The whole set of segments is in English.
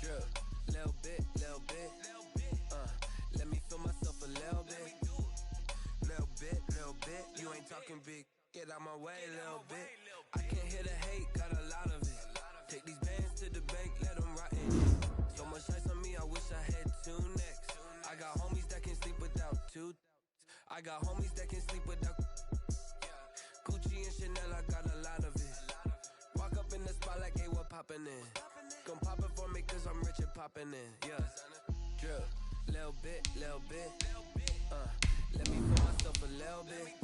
Drip, little bit. Let me feel myself a little bit. Little bit. You ain't talking big. Get out my way, little bit. I can't hear the hate, got a lot of it. Take these bands to the bank, let them rot in it. So much ice on me, I wish I had two necks. I got homies that can sleep without two. I got homies that can sleep without Gucci and Chanel, I got a lot of it. Walk up in the spot like, hey, what poppin' in? Gon' pop it for me cause I'm rich and poppin' in. Yeah, drip, little bit. Let me feel myself a little bit.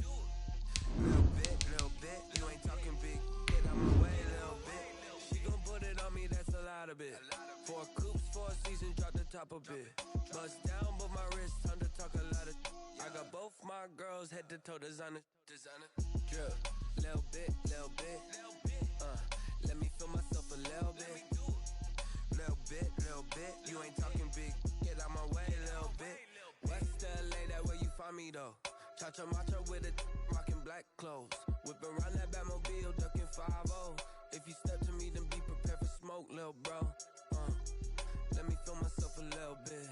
Little bit. You ain't talking big. Get out my way, little bit. She gon' put it on me, that's a lot of it. 4 coops, 4 seasons, drop the top a bit. Bust down, but my wrist, time to talk a lot of. I got both my girls head to toe designer. Drip, little bit. Let me feel myself a little bit. Little bit. You ain't talking big. Get out my way, little bit. West LA, that where you find me though. Cha-cha macha with a rockin' black clothes. Whip around that Batmobile, ducking 5-0. If you step to me, then be prepared for smoke, lil' bro. Let me feel myself a little bit.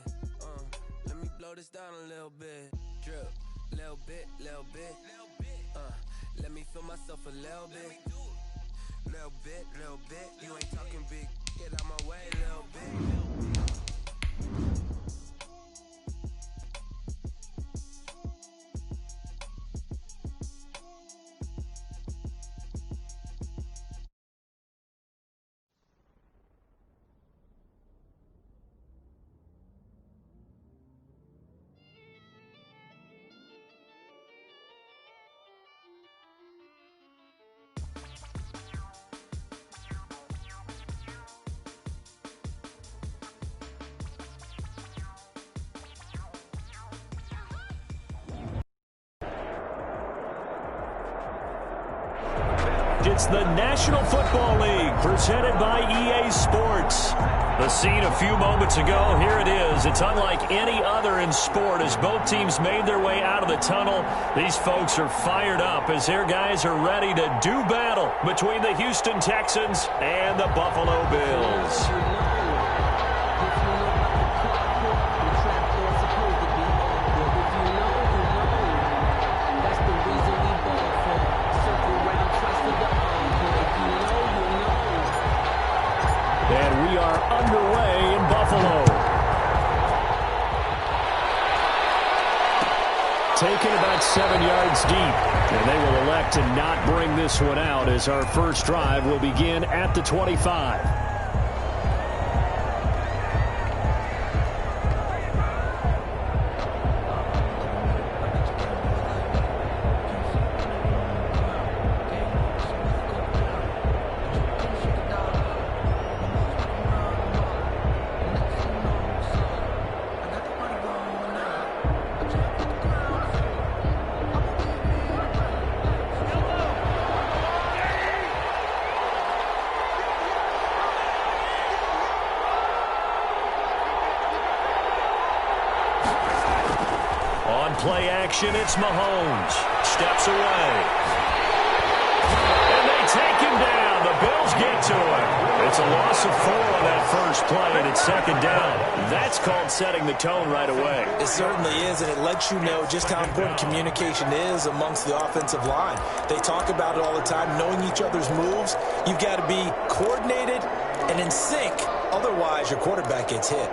Let me blow this down a little bit. Drip, little bit. Let me feel myself a little bit. Little bit. You ain't talking big. Get out my way, little bit. It's the National Football League, presented by EA Sports. The scene a few moments ago, here it is. It's unlike any other in sport as both teams made their way out of the tunnel. These folks are fired up as their guys are ready to do battle between the Houston Texans and the Buffalo Bills. And we are underway in Buffalo. Taken about 7 yards deep. And they will elect to not bring this one out as our first drive will begin at the 25. Play action, it's Mahomes. Steps away. And they take him down. The Bills get to him. It's a loss of 4 on that first play, and it's second down. That's called setting the tone right away. It certainly is, and it lets you know just how important communication is amongst the offensive line. They talk about it all the time, knowing each other's moves. You've got to be coordinated and in sync. Otherwise, your quarterback gets hit.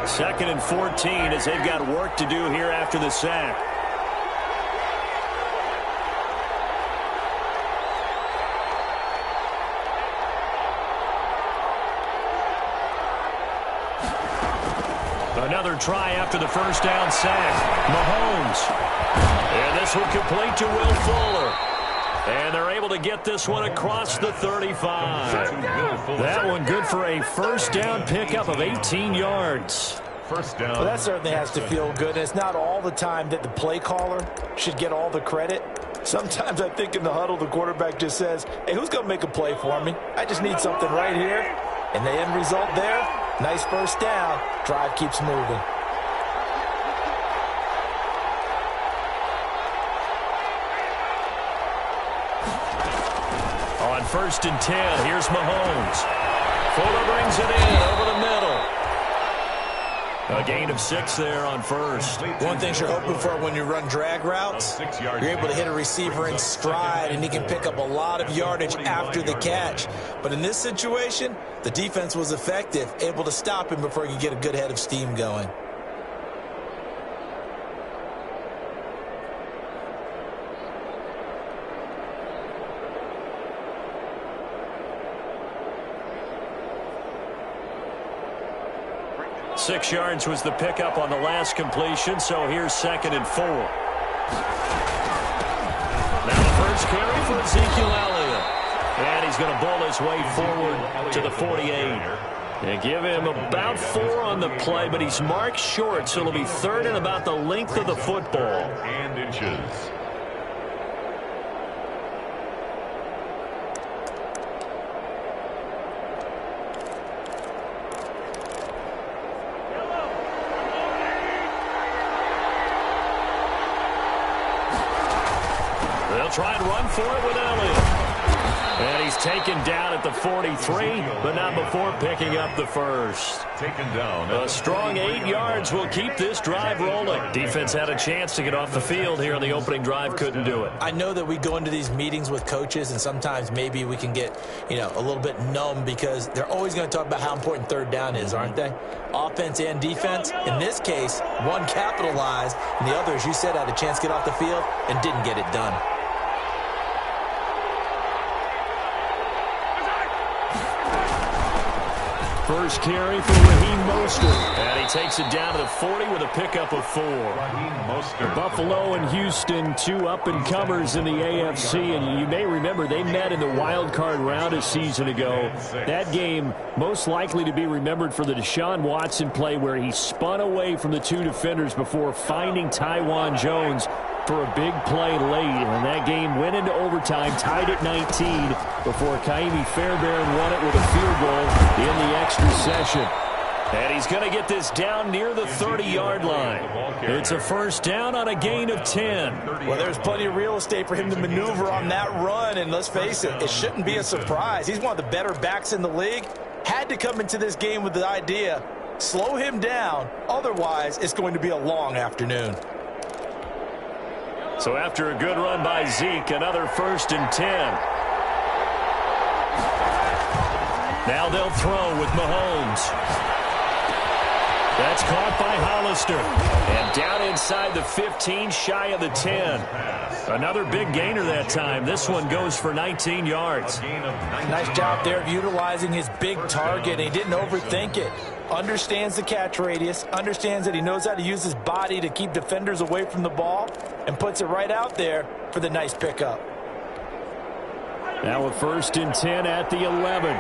Second and 14 as they've got work to do here after the sack. Another try after the first down sack. Mahomes. And this one complete to Will Fuller. And they're able to get this one across the 35. That one good for a first down pickup of 18 yards. First down. Well, that certainly has to feel good. It's not all the time that the play caller should get all the credit. Sometimes I think in the huddle, the quarterback just says, hey, who's going to make a play for me? I just need something right here. And the end result there, nice first down. Drive keeps moving. On 1st and 10, here's Mahomes. Fuller brings it in over the middle. A gain of 6 there on first. One thing you're hoping for when you run drag routes, you're able to hit a receiver in stride, and he can pick up a lot of yardage after the catch. But in this situation, the defense was effective, able to stop him before he could get a good head of steam going. Six yards was the pickup on the last completion, so here's 2nd and 4. Now the first carry for Ezekiel Elliott. And he's going to bull his way forward to the 48. And give him about 4 on the play, but he's marked short, so it'll be 3rd and about the length of the football. And inches. Try and run for it with Elliott. And he's taken down at the 43, but not before picking up the first. Taken down. A strong 8 yards will keep this drive rolling. Defense had a chance to get off the field here on the opening drive, couldn't do it. I know that we go into these meetings with coaches, and sometimes maybe we can get, a little bit numb because they're always going to talk about how important 3rd down is, aren't they? Offense and defense. In this case, one capitalized, and the other, as you said, had a chance to get off the field and didn't get it done. First carry for Raheem Mostert. And he takes it down to the 40 with a pickup of 4. Buffalo and Houston, 2 up-and-comers in the AFC. And you may remember they met in the wild card round a season ago. That game most likely to be remembered for the Deshaun Watson play where he spun away from the 2 defenders before finding Tywan Jones for a big play late. And that game went into overtime, tied at 19, before Kaimi Fairbairn won it with a field goal in the extra session. And he's going to get this down near the 30-yard line. It's a first down on a gain of 10. Well, there's plenty of real estate for him to maneuver on that run, and let's face it, it shouldn't be a surprise. He's one of the better backs in the league. Had to come into this game with the idea, slow him down, otherwise it's going to be a long afternoon. So after a good run by Zeke, another 1st and 10. Now they'll throw with Mahomes. That's caught by Hollister. And down inside the 15, shy of the 10. Another big gainer that time. This one goes for 19 yards. Nice job there of utilizing his big target. He didn't overthink it. Understands the catch radius, understands that he knows how to use his body to keep defenders away from the ball, and puts it right out there for the nice pickup. Now a 1st and 10 at the 11.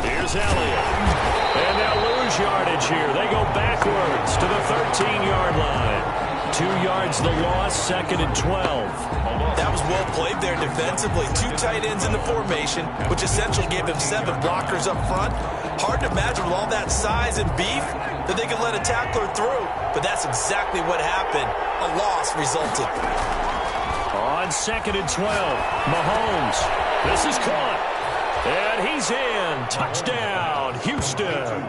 Here's Elliott. And they'll lose yardage here. They go backwards to the 13-yard line. 2 yards the loss, 2nd and 12. That was well played there defensively. 2 tight ends in the formation, which essentially gave him 7 blockers up front. Hard to imagine with all that size and beef that they could let a tackler through, but that's exactly what happened. A loss resulted. On 2nd and 12, Mahomes. This is caught. And he's in. Touchdown, Houston.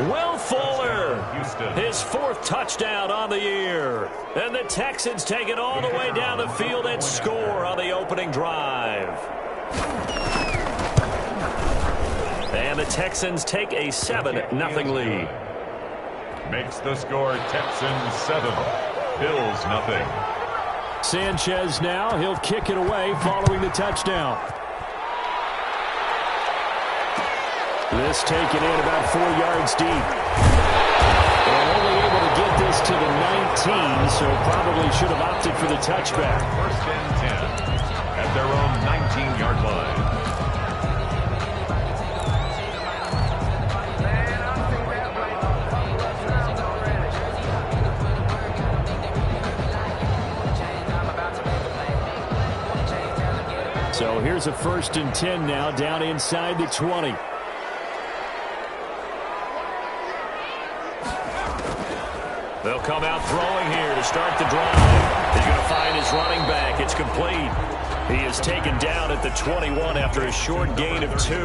Will Fuller. His 4th touchdown on the year. And the Texans take it all the way down the field and score on the opening drive. And the Texans take a 7-0 lead. Makes the score Texans 7, Bills nothing. Sanchez now. He'll kick it away following the touchdown. This taken in about 4 yards deep. And only able to get this to the 19, so probably should have opted for the touchback. 1st and 10 at their own 19-yard line. So here's Here's a 1st and 10 now, down inside the 20. They'll come out throwing here to start the drive. He's going to find his running back. It's complete. He is taken down at the 21 after a short gain of 2.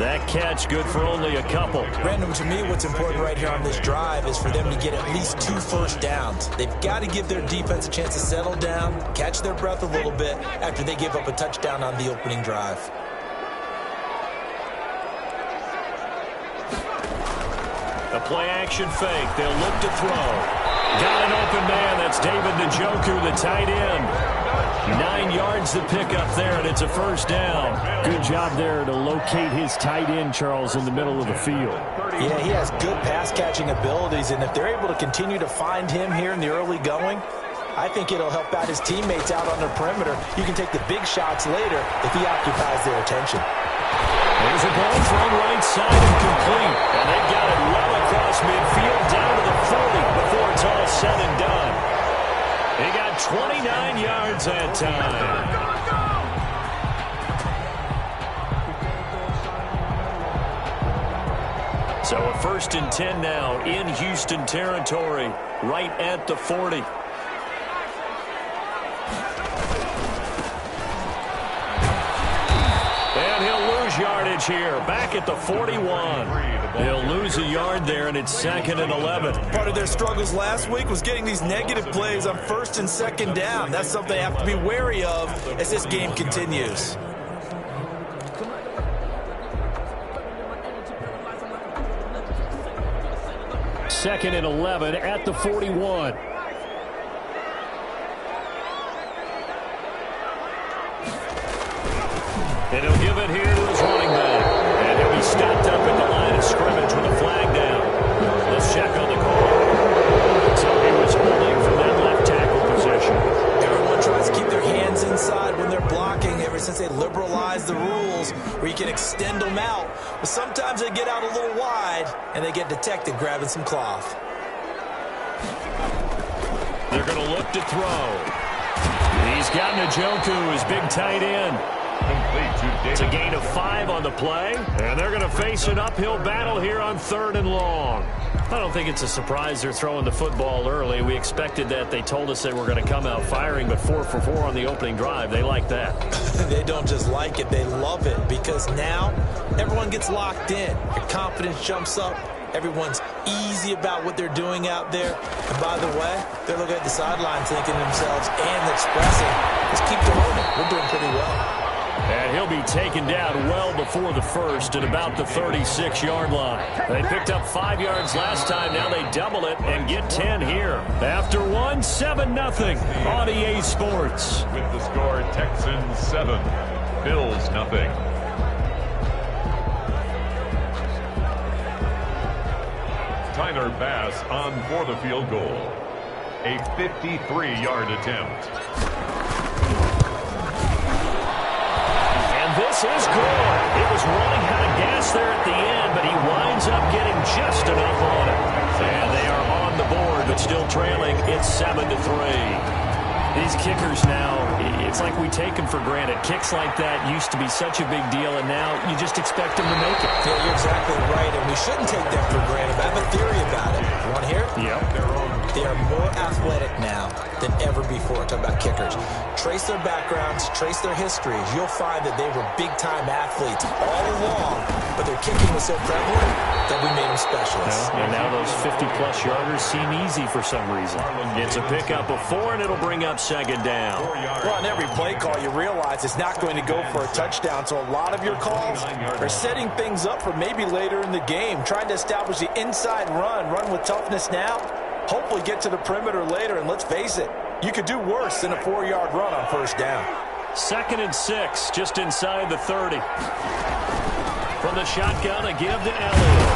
That catch good for only a couple. Brandon, to me, what's important right here on this drive is for them to get at least 2 first downs. They've got to give their defense a chance to settle down, catch their breath a little bit after they give up a touchdown on the opening drive. A play-action fake. They'll look to throw. Got an open man. That's David Njoku, the tight end. 9 yards to pick up there, and it's a 1st down. Good job there to locate his tight end, Charles, in the middle of the field. Yeah, he has good pass-catching abilities, and if they're able to continue to find him here in the early going, I think it'll help out his teammates out on the perimeter. You can take the big shots later if he occupies their attention. There's a ball thrown right side and complete. And they've got it well across midfield down to the 40 before it's all said and done. He got 29 yards that time. So a 1st and 10 now in Houston territory, right at the 40. Yardage here, back at the 41. They'll lose a yard there, and it's 2nd and 11. Part of their struggles last week was getting these negative plays on 1st and 2nd down. That's something they have to be wary of as this game continues. Second and 11 at the 41. And he'll give it here to his running back. And he'll be stopped up at the line of scrimmage with a flag down. Let's check on the call. So he was holding from that left tackle position. Everyone tries to keep their hands inside when they're blocking ever since they liberalized the rules where you can extend them out. But sometimes they get out a little wide and they get detected grabbing some cloth. They're going to look to throw. He's got Njoku, his big tight end. It's a gain of 5 on the play, and they're going to face an uphill battle here on 3rd and long. I don't think it's a surprise they're throwing the football early. We expected that. They told us they were going to come out firing, but 4 for 4 on the opening drive. They like that. They don't just like it, they love it, because now everyone gets locked in. Your confidence jumps up. Everyone's easy about what they're doing out there. And by the way, they're looking at the sideline thinking to themselves and expressing, let's keep the rolling. We're doing pretty well. And he'll be taken down well before the 1st at about the 36-yard line. They picked up 5 yards last time. Now they double it and get 10 here. After 1, 7-0 on EA Sports. With the score, Texans 7, Bills 0. Tyler Bass on for the field goal. A 53-yard attempt. This is good. It was running out of gas there at the end, but he winds up getting just enough on it. And they are on the board, but still trailing. It's 7-3. These kickers now, it's like we take them for granted. Kicks like that used to be such a big deal, and now you just expect them to make it. Yeah, you're exactly right, and we shouldn't take them for granted. I have a theory about it. You want to hear it? Yep. They are more athletic now than ever before. Talk about kickers. Trace their backgrounds, trace their histories. You'll find that they were big-time athletes all along, but their kicking was so prevalent that we made them specialists. And now those 50-plus yarders seem easy for some reason. It's a pickup of 4, and it'll bring up 2nd down. Well, on every play call, you realize it's not going to go for a touchdown, so a lot of your calls are setting things up for maybe later in the game, trying to establish the inside run with toughness now, hopefully get to the perimeter later, and let's face it, you could do worse than a 4-yard run on 1st down. 2nd and 6, just inside the 30. From the shotgun, a give to Elliott.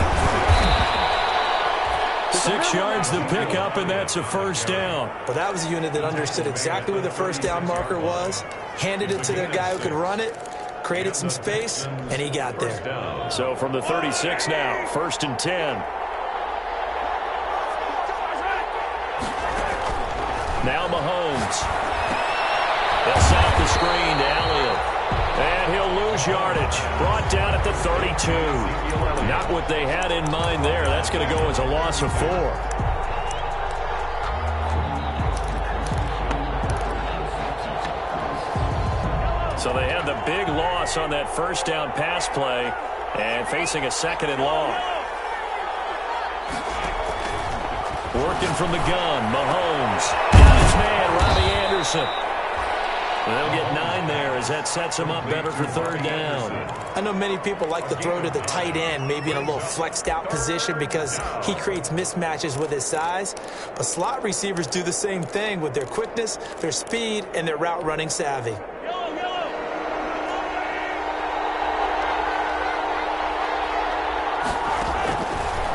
6 yards the pickup, and that's a 1st down. But that was a unit that understood exactly where the 1st down marker was, handed it to their guy who could run it, created some space, and he got there. So from the 36 now, 1st and 10. Now Mahomes. They'll set up the screen to Elliott. And lose yardage. Brought down at the 32. Not what they had in mind there. That's going to go as a loss of 4. So they had the big loss on that first down pass play and facing a 2nd and long. Working from the gun, Mahomes. Got his man, Robbie Anderson. They'll get 9 there as that sets him up better for 3rd down. I know many people like to throw to the tight end, maybe in a little flexed out position because he creates mismatches with his size. But slot receivers do the same thing with their quickness, their speed, and their route running savvy.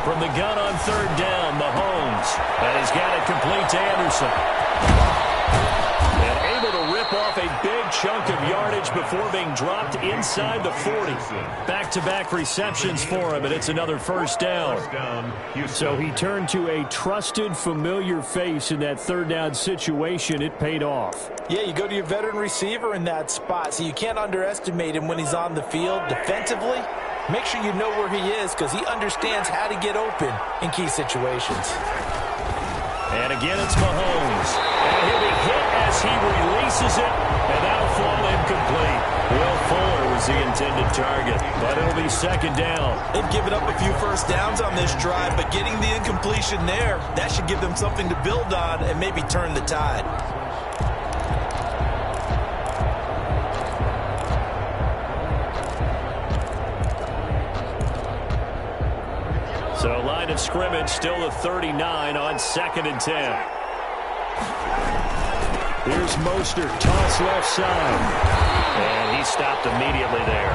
From the gun on 3rd down, Mahomes. And he's got it complete to Anderson. And able to rip off a big chunk of yardage before being dropped inside the 40. Back-to-back receptions for him, and it's another 1st down. So he turned to a trusted, familiar face in that 3rd down situation. It paid off. Yeah, you go to your veteran receiver in that spot, so you can't underestimate him when he's on the field defensively. Make sure you know where he is because he understands how to get open in key situations. And again, it's Mahomes. And he'll be hit as he releases it, and that'll fall incomplete. Will Fuller was the intended target, but it'll be 2nd down. They've given up a few 1st downs on this drive, but getting the incompletion there, that should give them something to build on and maybe turn the tide. So line of scrimmage still the 39 on 2nd and 10. Here's Mostert, toss left side. And he stopped immediately there.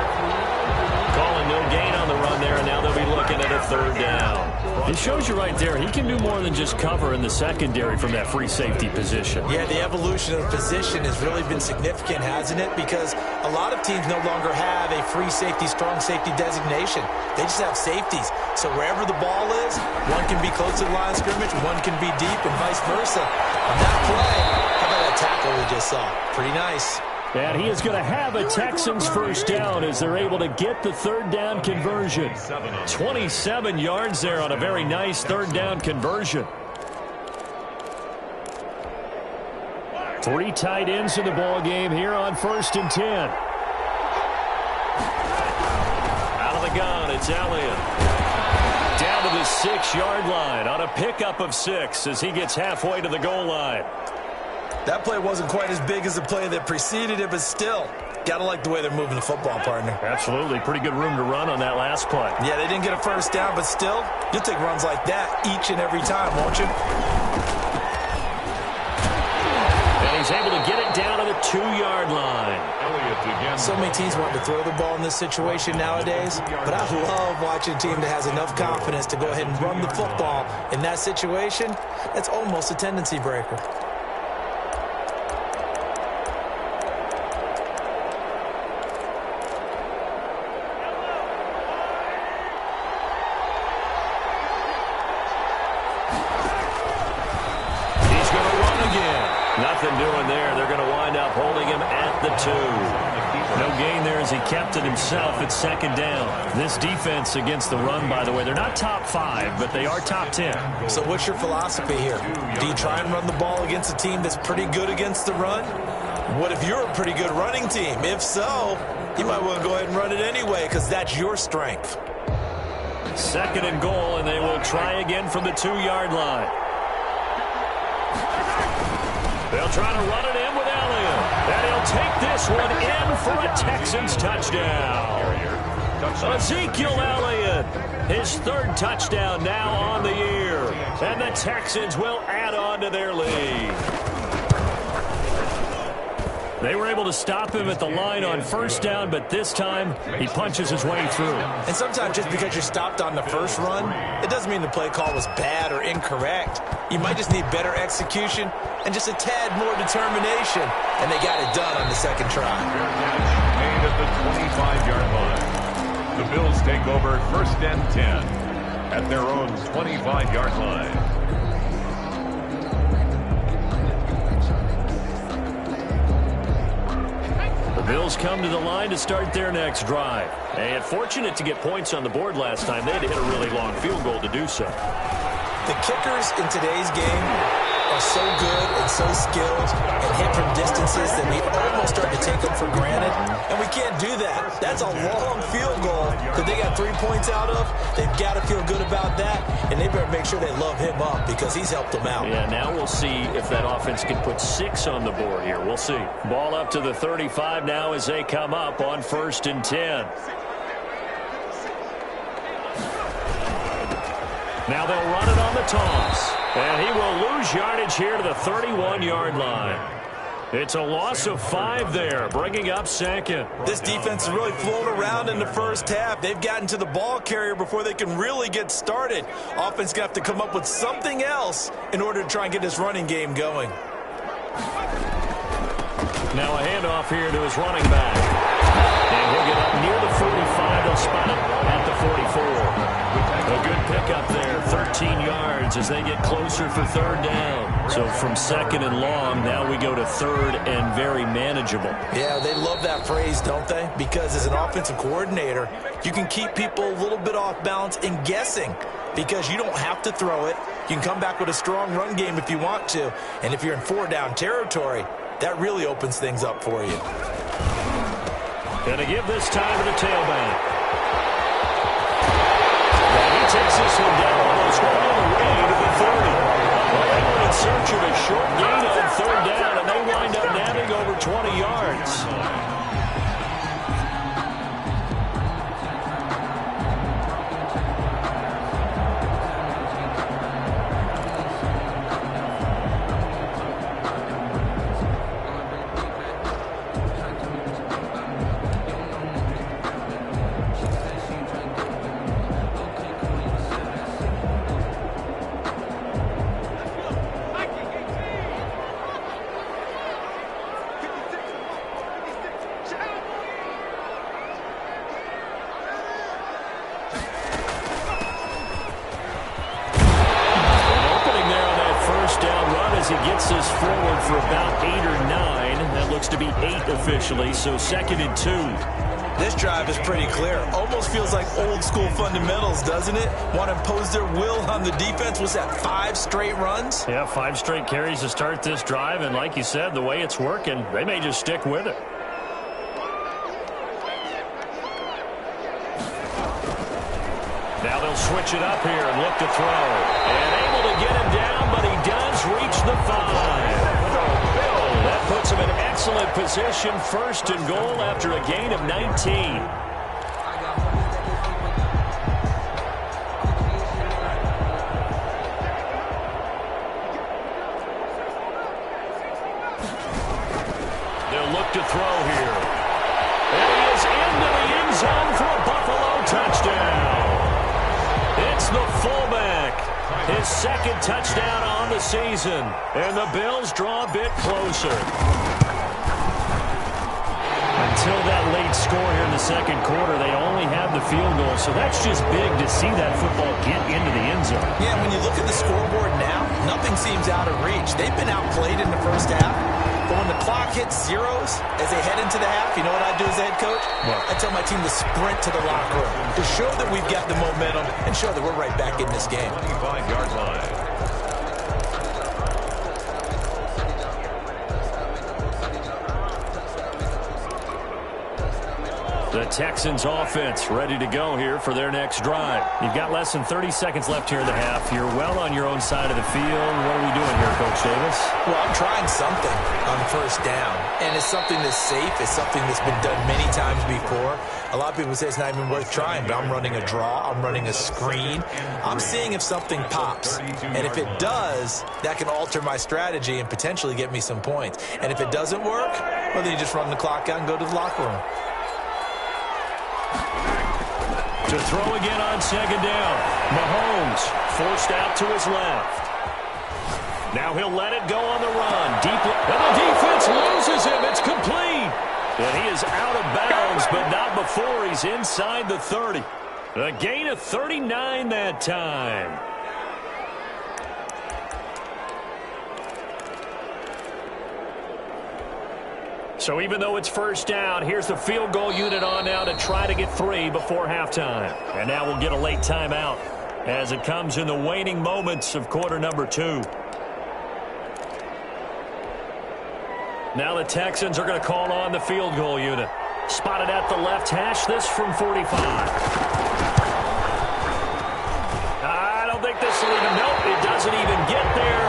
Calling no gain on the run there, and now they'll be looking at a 3rd down. It shows you right there, he can do more than just cover in the secondary from that free safety position. Yeah, the evolution of position has really been significant, hasn't it? Because a lot of teams no longer have a free safety, strong safety designation. They just have safeties. So wherever the ball is, one can be close to the line of scrimmage, one can be deep, and vice versa. On that play, how about that tackle we just saw? Pretty nice. And he is going to have a Texans 1st down as they're able to get the 3rd down conversion. 27 yards there on a very nice 3rd down conversion. 3 tight ends in the ball game here on 1st and 10. Out of the gun, it's Elliott. Down to the 6-yard line on a pickup of 6 as he gets halfway to the goal line. That play wasn't quite as big as the play that preceded it, but still, got to like the way they're moving the football, partner. Absolutely. Pretty good room to run on that last play. Yeah, they didn't get a 1st down, but still, you'll take runs like that each and every time, won't you? And he's able to get it down to the 2-yard line. So many teams want to throw the ball in this situation nowadays, but I love watching a team that has enough confidence to go ahead and run the football in that situation. That's almost a tendency breaker. Nothing doing there. They're going to wind up holding him at the 2. No gain there as he kept it himself at 2nd down. This defense against the run, by the way, they're not top 5, but they are top 10. So what's your philosophy here? Do you try and run the ball against a team that's pretty good against the run? What if you're a pretty good running team? If so, you might want to go ahead and run it anyway because that's your strength. 2nd and goal, and they will try again from the 2-yard line. They'll try to run it in with Elliott. And he'll take this one in for a Texans touchdown. Ezekiel Elliott, his 3rd touchdown now on the year. And the Texans will add on to their lead. They were able to stop him at the line on 1st down, but this time he punches his way through. And sometimes just because you're stopped on the first run, it doesn't mean the play call was bad or incorrect. You might just need better execution and just a tad more determination. And they got it done on the 2nd try. Made at the 25-yard line. The Bills take over 1st and 10 at their own 25-yard line. The Bills come to the line to start their next drive. And fortunate to get points on the board last time. They had to hit a really long field goal to do so. The kickers in today's game are so good and so skilled and hit from distances that we almost start to take them for granted. And we can't do that. That's a long field goal that they got 3 points out of. They've got to feel good about that, and they better make sure they love him up because he's helped them out. Yeah, now we'll see if that offense can put 6 on the board here. We'll see. Ball up to the 35 now as they come up on 1st and 10. Now they'll run it on the toss. And he will lose yardage here to the 31-yard line. It's a loss of 5 there, bringing up 2nd. This defense is really flown around in the first half. They've gotten to the ball carrier before they can really get started. Offense going to have to come up with something else in order to try and get this running game going. Now a handoff here to his running back. And he'll get up near the 45. They'll spot him at the 44. A good pickup there, 13 yards as they get closer for 3rd down. So from 2nd and long, now we go to 3rd and very manageable. Yeah, they love that phrase, don't they? Because as an offensive coordinator, you can keep people a little bit off balance and guessing because you don't have to throw it. You can come back with a strong run game if you want to. And if you're in 4-down territory, that really opens things up for you. Going to give this time to the tailback. Takes this one down almost all the way to the 30. Well, they were in search of a short gain on 3rd down, and they wind up nabbing over 20 yards. He gets this forward for about 8 or 9. That looks to be 8 officially, so 2nd and 2. This drive is pretty clear. Almost feels like old school fundamentals, doesn't it? Want to impose their will on the defense. Was that 5 straight runs? Yeah, 5 straight carries to start this drive, and like you said, the way it's working, they may just stick with it. Now they'll switch it up here and look to throw. And able to get him down, but he does reach the 5. That puts him in excellent position, 1st and goal after a gain of 19. They'll look to throw here. And he is into the end zone for a Buffalo touchdown. It's the fullback. His 2nd touchdown on the season. And the Bills draw a bit closer. Until that late score here in the 2nd quarter, they only have the field goal. So that's just big to see that football get into the end zone. Yeah, when you look at the scoreboard now, nothing seems out of reach. They've been outplayed in the first half. But when the clock hits zeros as they head into the half, you know what I do as the head coach? What? I tell my team to sprint to the locker room to show that we've got the momentum and show that we're right back in this game. 25-yard line. The Texans offense ready to go here for their next drive. You've got less than 30 seconds left here in the half. You're well on your own side of the field. What are we doing here, Coach Davis? Well, I'm trying something on 1st down, and it's something that's safe. It's something that's been done many times before. A lot of people say it's not even worth trying, but I'm running a draw. I'm running a screen. I'm seeing if something pops, and if it does, that can alter my strategy and potentially get me some points. And if it doesn't work, well, then you just run the clock out and go to the locker room. To throw again on 2nd down. Mahomes forced out to his left. Now he'll let it go on the run. Deep, and the defense loses him. It's complete. And he is out of bounds, but not before he's inside the 30. A gain of 39 that time. So even though it's first down, here's the field goal unit on now to try to get 3 before halftime. And now we'll get a late timeout as it comes in the waning moments of quarter number 2. Now the Texans are going to call on the field goal unit. Spotted at the left hash, this from 45. I don't think this will even, nope, it doesn't even get there.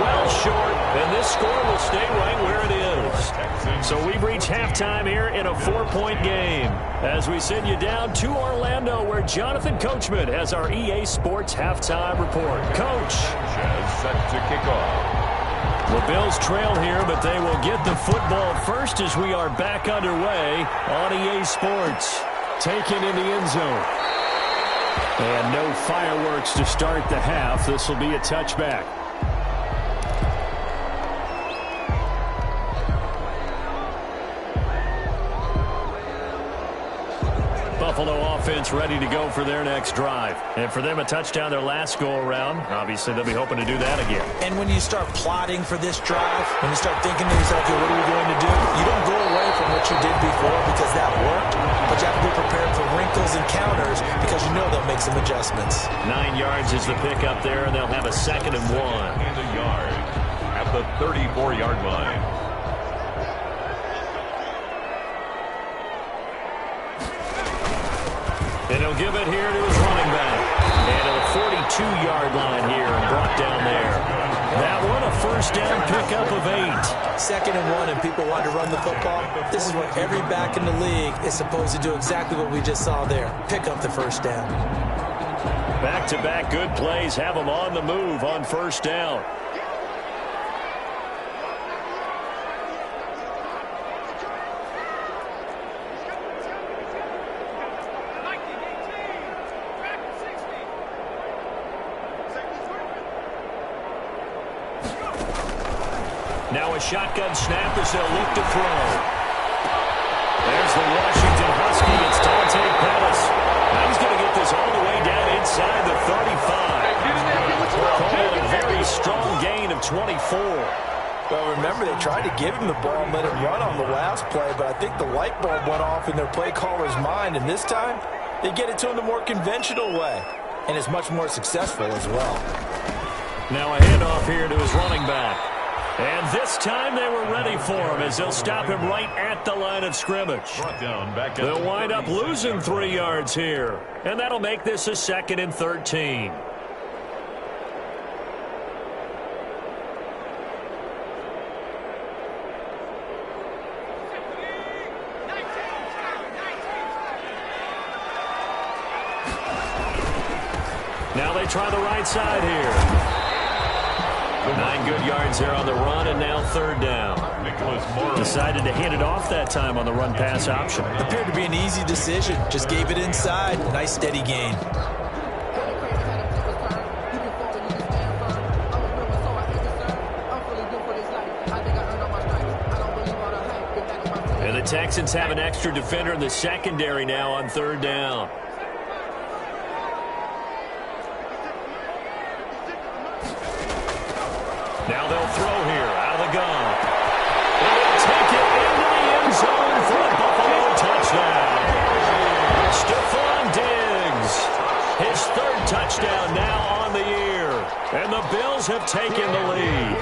Well short, and this score will stay right where it is. So we've reached halftime here in a 4-point game as we send you down to Orlando where Jonathan Coachman has our EA Sports halftime report. Coach. Set to kick off. The Bills trail here, but they will get the football first as we are back underway on EA Sports. Taken in the end zone. And no fireworks to start the half. This will be a touchback. Buffalo offense ready to go for their next drive. And for them, a touchdown their last go-around. Obviously, they'll be hoping to do that again. And when you start plotting for this drive, when you start thinking to yourself, okay, what are we going to do? You don't go away from what you did before because that worked, but you have to be prepared for wrinkles and counters because you know they'll make some adjustments. 9 yards is the pickup there, and they'll have a 2nd and 1. And a yard at the 34-yard line. And he'll give it here to his running back. And at the 42-yard line here and brought down there. That one, a first down pickup of 8. 2nd and 1, and people want to run the football. This is what every back in the league is supposed to do, exactly what we just saw there. Pick up the first down. Back-to-back good plays have them on the move on first down. Now a shotgun snap as they'll look to throw. There's the Washington Husky. It's Dante Pettis. Now he's going to get this all the way down inside the 35. A very strong gain of 24. Well, remember, they tried to give him the ball and let him run on the last play, but I think the light bulb went off in their play caller's mind, and this time they get it to him the more conventional way, and it's much more successful as well. Now a handoff here to his running back. And this time they were ready for him as they'll stop him right at the line of scrimmage. They'll wind up losing 3 yards here. And that'll make this a 2nd and 13. Now they try the right side here. 9 good yards there on the run, and now 3rd down. Decided to hand it off that time on the run-pass option. Appeared to be an easy decision. Just gave it inside. Nice steady gain. And the Texans have an extra defender in the secondary now on 3rd down. Now they'll throw here out of the gun. And they'll take it into the end zone for a Buffalo touchdown. Stephon Diggs, his 3rd touchdown now on the year. And the Bills have taken the lead.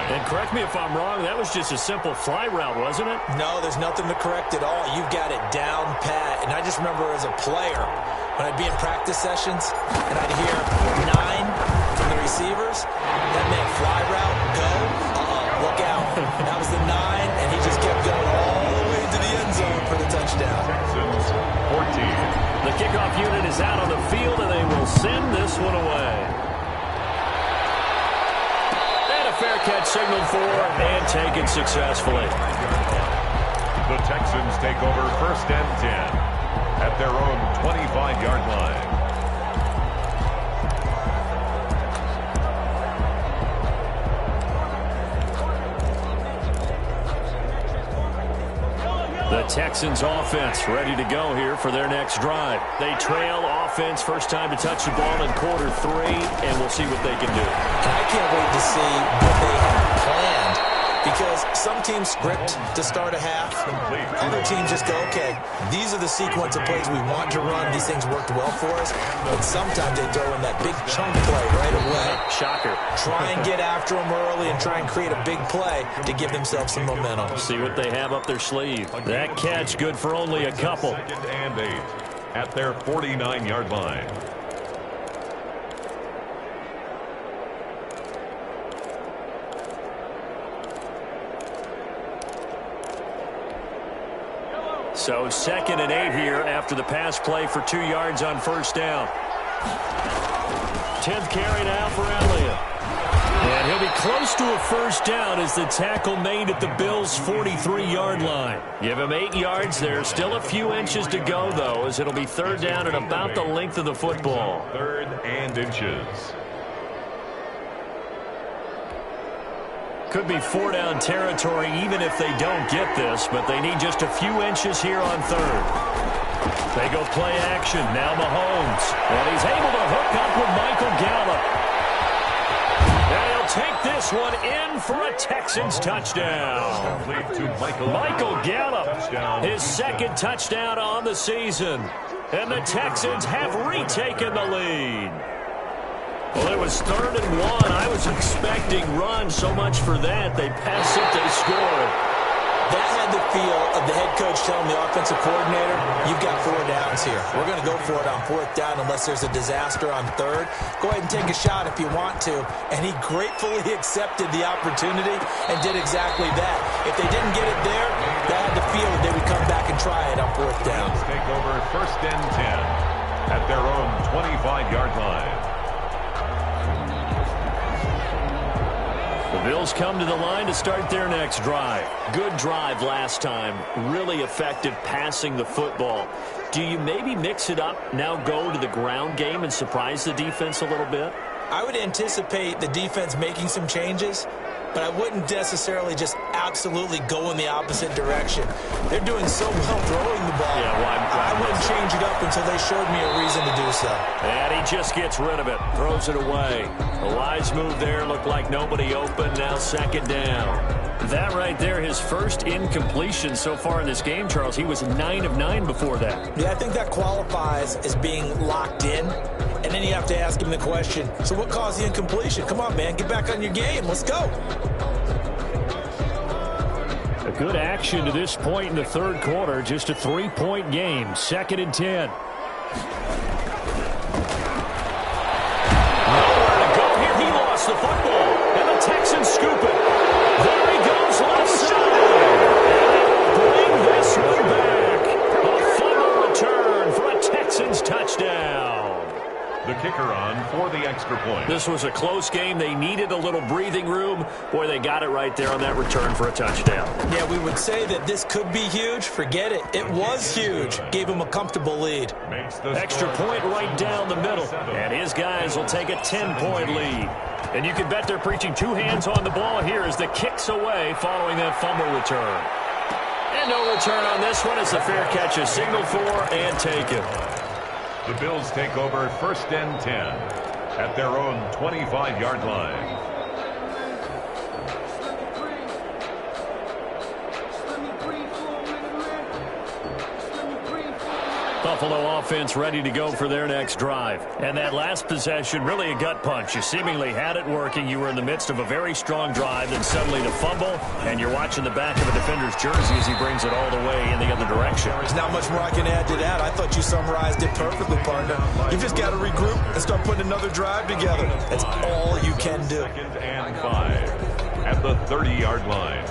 And correct me if I'm wrong, that was just a simple fly route, wasn't it? No, there's nothing to correct at all. You've got it down pat. And I just remember as a player, when I'd be in practice sessions, and I'd hear 9 from the receivers, that meant fly route, go, look out. That was the 9, and he just kept going all the way to the end zone for the touchdown. Texans 14. The kickoff unit is out on the field, and they will send this one away. And a fair catch signaled for and taken successfully. The Texans take over 1st and 10 at their own 25-yard line. The Texans offense ready to go here for their next drive. They trail offense, first time to touch the ball in quarter 3, and we'll see what they can do. I can't wait to see what they have planned Because some teams script to start a half. Other teams just go, okay, these are the sequence of plays we want to run. These things worked well for us. But sometimes they throw in that big chunk play right away. Shocker. Try and get after them early and try and create a big play to give themselves some momentum. See what they have up their sleeve. That catch good for only a couple. 2nd and 8 at their 49-yard line. So 2nd and 8 here after the pass play for 2 yards on first down. 10th carry now for Elliott. And he'll be close to a first down as the tackle made at the Bills' 43-yard line. Give him 8 yards there. Still a few inches to go, though, as it'll be 3rd down and about the length of the football. 3rd and inches. Could be 4-down territory even if they don't get this, but they need just a few inches here on 3rd. They go play action. Now Mahomes. And he's able to hook up with Michael Gallup. And he'll take this one in for a Texans touchdown. Michael Gallup, his 2nd touchdown on the season. And the Texans have retaken the lead. Well, it was 3rd and 1. I was expecting run so much for that. They pass it, they score. That had the feel of the head coach telling the offensive coordinator, you've got 4 downs here. We're going to go for it on 4th down unless there's a disaster on 3rd. Go ahead and take a shot if you want to. And he gratefully accepted the opportunity and did exactly that. If they didn't get it there, that had the feel that they would come back and try it on 4th down. Take over 1st and 10 at their own 25-yard line. The Bills come to the line to start their next drive. Good drive last time. Really effective passing the football. Do you maybe mix it up, now go to the ground game and surprise the defense a little bit? I would anticipate the defense making some changes, but I wouldn't necessarily just absolutely go in the opposite direction. They're doing so well throwing the ball. Yeah, well, I wouldn't change it up until they showed me a reason to do so. And he just gets rid of it, throws it away. A wise move there, looked like nobody open, now 2nd down. That right there, his first incompletion so far in this game, Charles. He was 9 of 9 before that. Yeah, I think that qualifies as being locked in. And then you have to ask him the question, so what caused the incompletion? Come on, man, get back on your game. Let's go. A good action to this point in the 3rd quarter. Just a 3-point game. 2nd and 10. Nowhere to go here. He lost the football. And the Texans scoop it. There he goes left side. Bring this one back. A fumble return for a Texans touchdown. The kicker on for the extra point. This was a close game. They needed a little breathing room. Boy, they got it right there on that return for a touchdown. Yeah, we would say that this could be huge. Forget it. It was huge. Gave him a comfortable lead. Extra point right down the middle. And his guys will take a 10-point lead. And you can bet they're preaching 2 hands on the ball here as the kick's away following that fumble return. And no return on this one as the fair catch is signaled for and taken. The Bills take over 1st and 10 at their own 25-yard line. Buffalo offense ready to go for their next drive. And that last possession, really a gut punch. You seemingly had it working. You were in the midst of a very strong drive, then suddenly the fumble, and you're watching the back of a defender's jersey as he brings it all the way in the other direction. There's not much more I can add to that. I thought you summarized it perfectly, partner. You just got to regroup and start putting another drive together. That's all you can do. 2nd and 5 at the 30-yard line.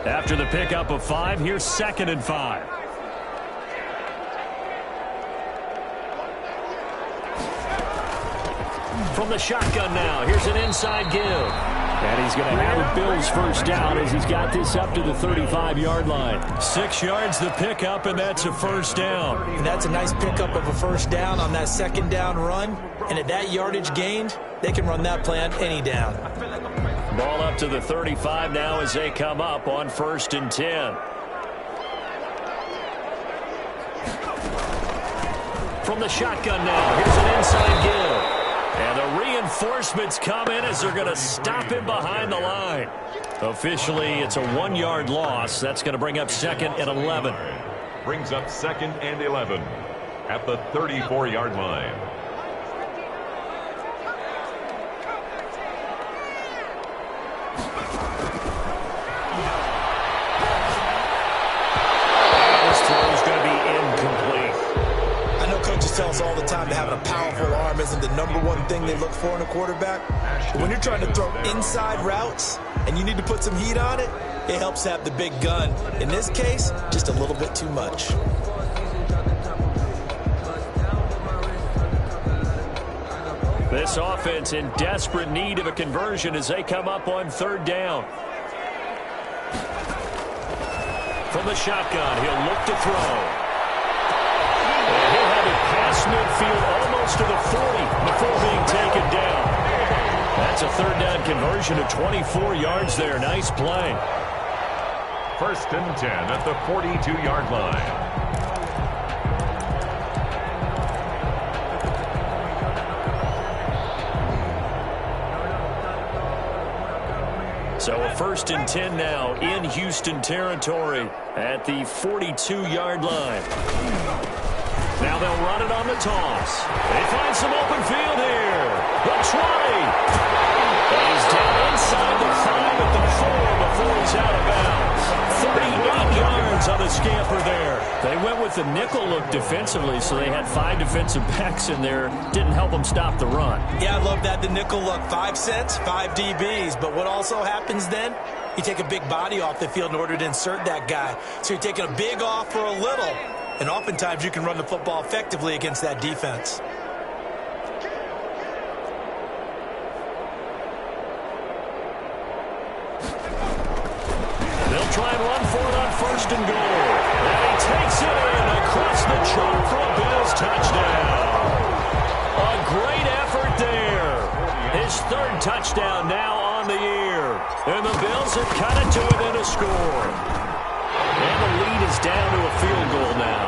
After the pickup of 5, here's 2nd and 5. From the shotgun now, here's an inside give. And he's going to have a Bills first down as he's got this up to the 35-yard line. 6 yards the pickup, and that's a first down. And that's a nice pickup of a first down on that 2nd down run. And at that yardage gained, they can run that play on any down. Ball up to the 35 now as they come up on 1st and 10. from the shotgun now. Here's an inside give. And the reinforcements come in as they're going to stop him behind the line. Officially, it's a 1-yard loss. That's going to bring up 2nd and 11. Brings up 2nd and 11 at the 34-yard line. Tells all the time that having a powerful arm isn't the #1 thing they look for in a quarterback. But when you're trying to throw inside routes and you need to put some heat on it, it helps to have the big gun. In this case, just a little bit too much. This offense in desperate need of a conversion as they come up on 3rd down. From the shotgun, he'll look to throw. Past midfield almost to the 40 before being taken down. That's a 3rd down conversion of 24 yards there. Nice play. 1st and 10 at the 42-yard line. So a 1st and 10 now in Houston territory at the 42-yard line. Now they'll run it on the toss. They find some open field here. Looks right. And he's down inside the 5 at the 4 before he's out of bounds. 38 yards on the scamper there. They went with the nickel look defensively, so they had 5 defensive backs in there. Didn't help them stop the run. Yeah, I love that, the nickel look. 5 cents, 5 DBs. But what also happens then? You take a big body off the field in order to insert that guy. So you're taking a big off for a little. And oftentimes you can run the football effectively against that defense. They'll try and run for it on 1st and goal. And he takes it in across the chalk for a Bills touchdown. A great effort there. His 3rd touchdown now on the year. And the Bills have cut it to within a score. And the lead is down to a field goal now.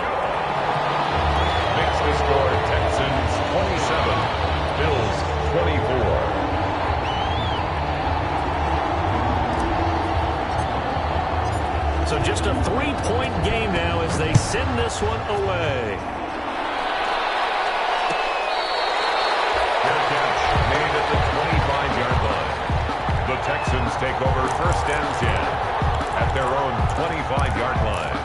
Makes the score Texans 27, Bills 24. So just a 3-point game now as they send this one away. Fair catch made at the 25-yard line. The Texans take over 1st and 10. At their own 25-yard line.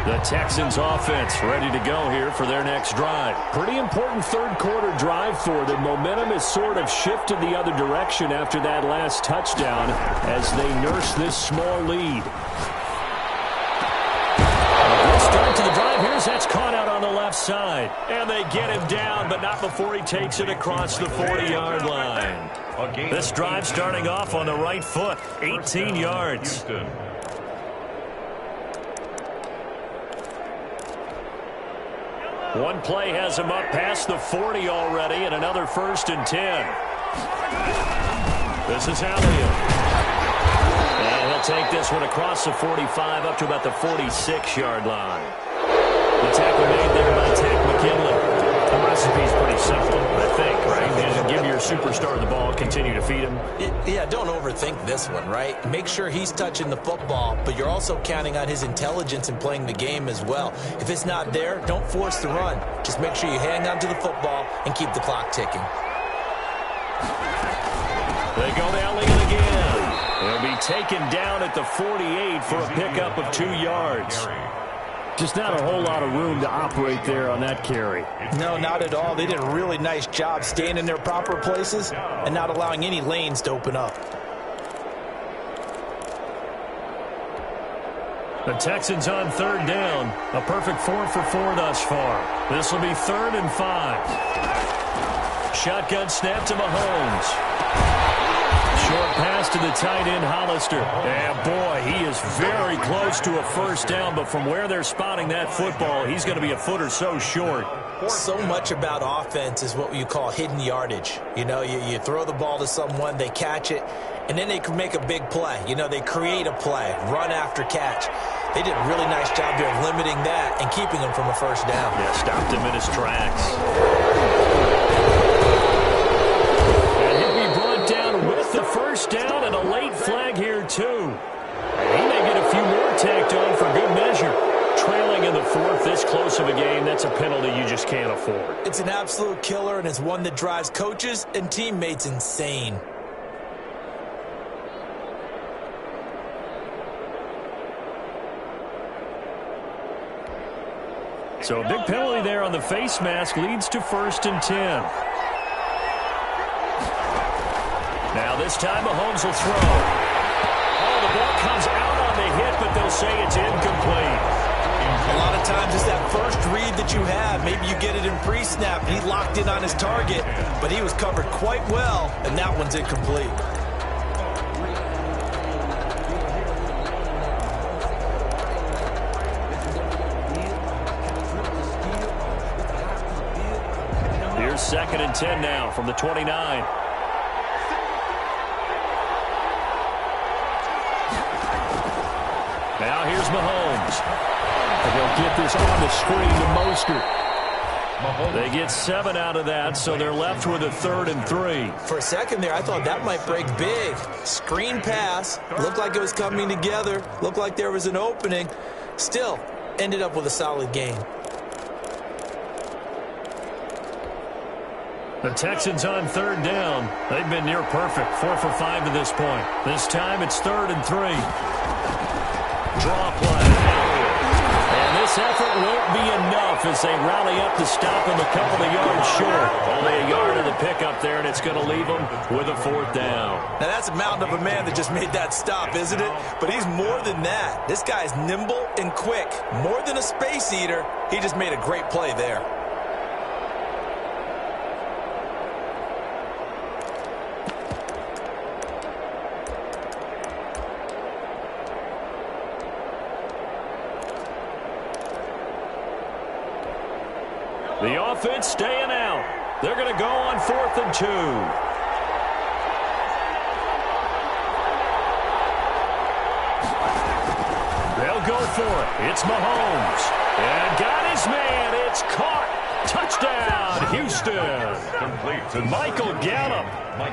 The Texans offense ready to go here for their next drive. Pretty important 3rd quarter drive for them. Momentum has sort of shifted the other direction after that last touchdown as they nurse this small lead. A good start to the drive. Here's that's caught out on the left side. And they get him down, but not before he takes it across the 40-yard line. This drive starting off on the right foot, 18 yards. One play has him up past the 40 already, and another 1st and 10. This is Elliott. And he'll take this one across the 45 up to about the 46-yard line. The tackle made there by Tech McKinley. The recipe's pretty simple, I think, right? Just give your superstar the ball, continue to feed him. Yeah, don't overthink this one, right? Make sure he's touching the football, but you're also counting on his intelligence in playing the game as well. If it's not there, don't force the run. Just make sure you hang on to the football and keep the clock ticking. They go to Elliott again. He'll be taken down at the 48 for a pickup of 2 yards. Just not a whole lot of room to operate there on that carry. No, not at all. They did a really nice job staying in their proper places and not allowing any lanes to open up. The Texans on 3rd down. A perfect 4 for 4 thus far. This will be 3rd and 5. Shotgun snap to Mahomes. Short pass to the tight end, Hollister. And boy, he is very close to a 1st down, but from where they're spotting that football, he's going to be a foot or so short. So much about offense is what you call hidden yardage. You know, you throw the ball to someone, they catch it, and then they can make a big play. You know, they create a play, run after catch. They did a really nice job there of limiting that and keeping him from a first down. Yeah, stopped him in his tracks. And he'll be brought down with the first down and a late flag here, too. He may get a few more tacked on for good measure. Trailing in the fourth, this close of a game, that's a penalty you just can't afford. It's an absolute killer, and it's one that drives coaches and teammates insane. So a big penalty there on the face mask leads to 1st and 10. Now this time Mahomes will throw. Oh, the ball comes out on the hit, but they'll say it's incomplete. A lot of times it's that first read that you have. Maybe you get it in pre-snap. He locked in on his target, but he was covered quite well, and that one's incomplete. Here's 2nd and 10 now from the 29. Now here's Mahomes. They'll get this on the screen to Mostert. They get 7 out of that, so they're left with a 3rd and 3. For a second there, I thought that might break big. Screen pass. Looked like it was coming together. Looked like there was an opening. Still, ended up with a solid game. The Texans on 3rd down. They've been near perfect. 4 for 5 to this point. This time it's 3rd and 3. Draw play. And this effort won't be enough as they rally up to stop him a couple of yards short. Only a yard of the pickup there, and it's going to leave them with a 4th down. Now that's a mountain of a man that just made that stop, isn't it? But he's more than that. This guy's nimble and quick. More than a space eater. He just made a great play there. The offense staying out. They're going to go on 4th and 2. They'll go for it. It's Mahomes. And got his man. It's caught. Touchdown, Houston. Michael Gallup,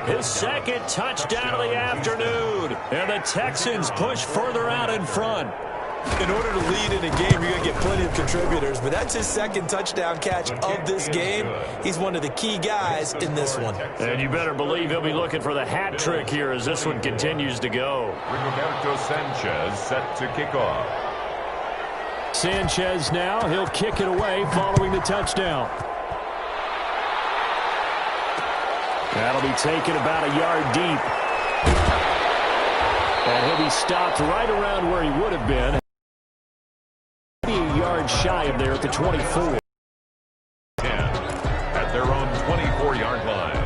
his 2nd touchdown of the afternoon. And the Texans push further out in front. In order to lead in a game, you're going to get plenty of contributors, but that's his 2nd touchdown catch of this game. He's one of the key guys in this one. And you better believe he'll be looking for the hat trick here as this one continues to go. Rigoberto Sanchez set to kick off. Sanchez now, he'll kick it away following the touchdown. That'll be taken about a yard deep. And he'll be stopped right around where he would have been. A yard shy of there at the 24. 10 at their own 24-yard line.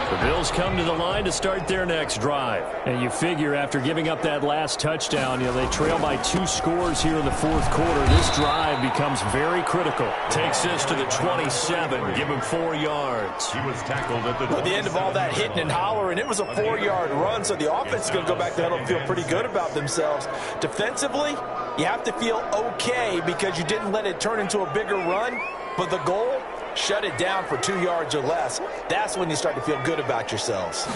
The Bills come to the line to start their next drive. And you figure after giving up that last touchdown, they trail by 2 scores here in the 4th quarter. This drive becomes very critical. Takes this to the 27. Give him 4 yards. He was tackled at the At the end of all that hitting and hollering, it was a 4-yard run, so the offense is going to go back to the huddle and feel pretty good about themselves. Defensively, you have to feel okay because you didn't let it turn into a bigger run, but the goal, shut it down for 2 yards or less. That's when you start to feel good about yourselves.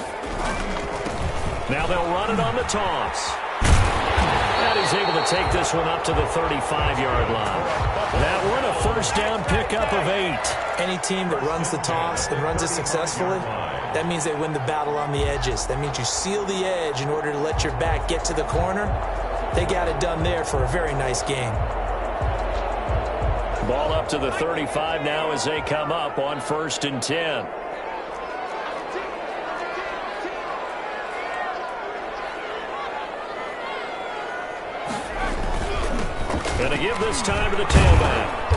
Now they'll run it on the toss. And he's able to take this one up to the 35-yard line. That one a first down pickup of 8. Any team that runs the toss and runs it successfully, that means they win the battle on the edges. That means you seal the edge in order to let your back get to the corner. They got it done there for a very nice game. Ball up to the 35 now as they come up on 1st and 10. Going to give this time to the tailback.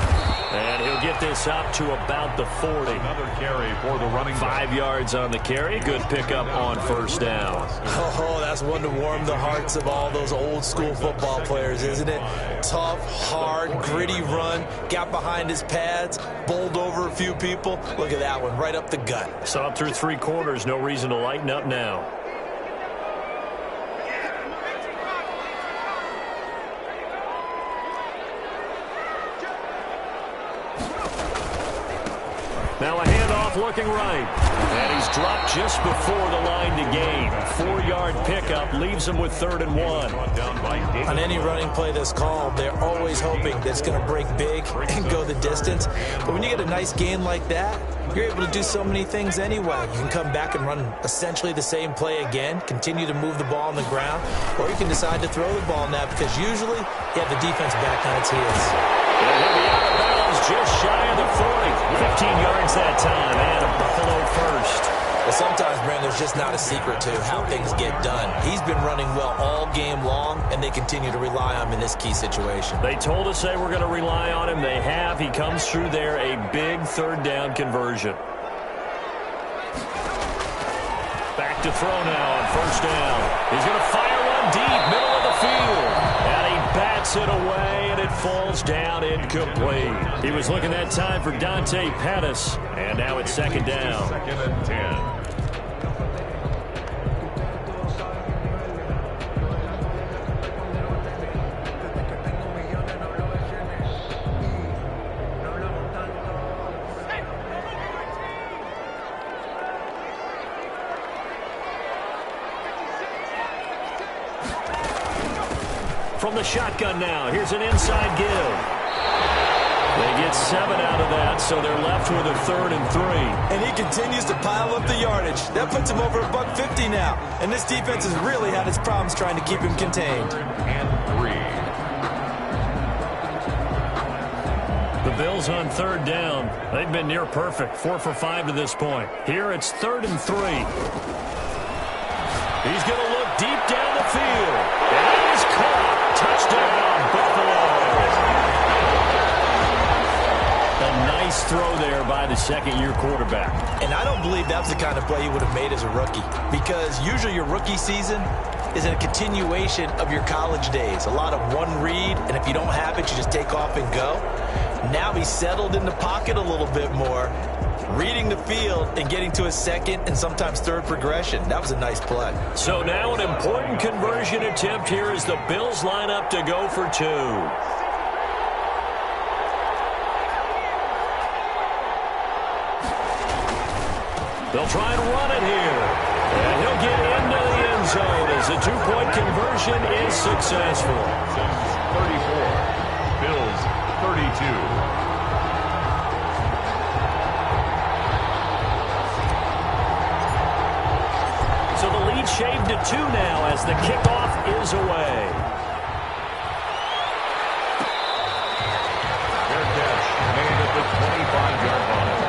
And he'll get this up to about the 40. Another carry for the running back. 5 yards on the carry. Good pickup on first down. Oh, that's one to warm the hearts of all those old school football players, isn't it? Tough, hard, gritty run. Got behind his pads, bowled over a few people. Look at that one, right up the gut. Saw it through 3 quarters. No reason to lighten up now. Now a handoff looking right. And he's dropped just before the line to gain. 4-yard pickup leaves him with 3rd and 1. On any running play that's called, they're always hoping that it's going to break big and go the distance. But when you get a nice gain like that, you're able to do so many things anyway. You can come back and run essentially the same play again, continue to move the ball on the ground, or you can decide to throw the ball now because usually you have the defense back on its heels. And he'll be out of bounds just shy of the 40. 15 yards that time, and a Buffalo first. Well, sometimes, Brandon, there's just not a secret to how things get done. He's been running well all game long, and they continue to rely on him in this key situation. They told us they were going to rely on him. They have. He comes through there, a big 3rd down conversion. Back to throw now on 1st down. He's going to fire one deep, middle of the field. And he bats it away, and it falls down incomplete. He was looking that time for Dante Pettis, and now it's 2nd down. 2nd and 10. From the shotgun now, here's an inside give. They get 7 out of that, so they're left with a 3rd and 3. And he continues to pile up the yardage. That puts him over $150 now. And this defense has really had its problems trying to keep him contained. And 3. The Bills on 3rd down. They've been near perfect, 4 for 5 to this point. Here it's 3rd and 3. He's going to look deep down the field. And he's caught. Touchdown, Buffalo. A nice throw there by the 2nd-year quarterback. And I don't believe that was the kind of play he would have made as a rookie, because usually your rookie season is a continuation of your college days. A lot of one read, and if you don't have it, you just take off and go. Now he's settled in the pocket a little bit more, reading the field and getting to his 2nd and sometimes 3rd progression. That was a nice play. So now an important conversion attempt here as the Bills line up to go for 2. They'll try and run it here. And he'll get into the end zone as the 2-point conversion is successful. 34. Bills 32. So the lead shaved to 2 now as the kickoff is away. Fair catch made at the 25-yard line.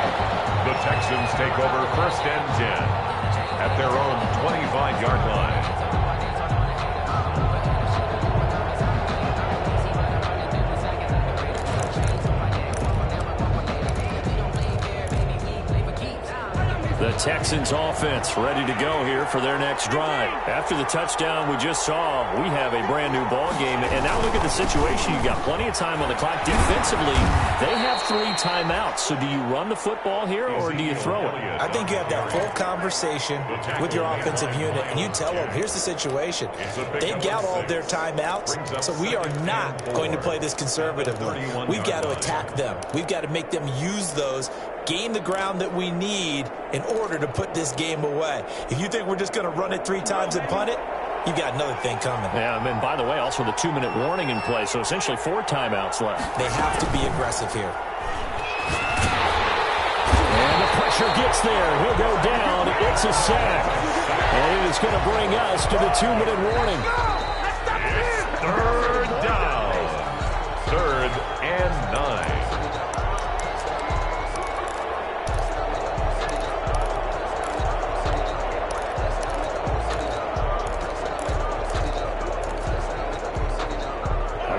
The Texans take over 1st and 10 at their own 25-yard line. The Texans offense ready to go here for their next drive. After the touchdown we just saw, we have a brand new ball game. And now look at the situation. You got plenty of time on the clock. Defensively, they have 3 timeouts. So do you run the football here or do you throw it? I think you have that full conversation with your offensive unit, and you tell them, here's the situation. They've got all their timeouts, so we are not going to play this conservatively. We've got to attack them. We've got to make them use those, gain the ground that we need in order to put this game away. If you think we're just going to run it 3 times and punt it, you got another thing coming. Yeah, and by the way, also the 2-minute warning in play, so essentially 4 timeouts left. They have to be aggressive here. And the pressure gets there. He'll go down. It's a sack. And it is going to bring us to the 2-minute warning. It's 3rd down. 3rd and 9.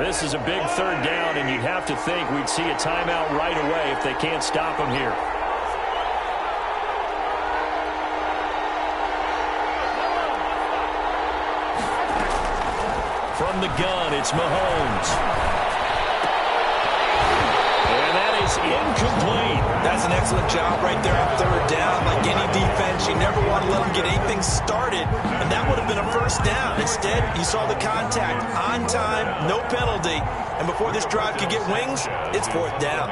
This is a big 3rd down, and you'd have to think we'd see a timeout right away if they can't stop him here. From the gun, it's Mahomes. And that is incomplete. That's an excellent job right there on 3rd down. Like any defense, you never want to let them get anything started, and that would have been a 1st down. Instead, you saw the contact on time, no penalty, and before this drive could get wings, it's 4th down.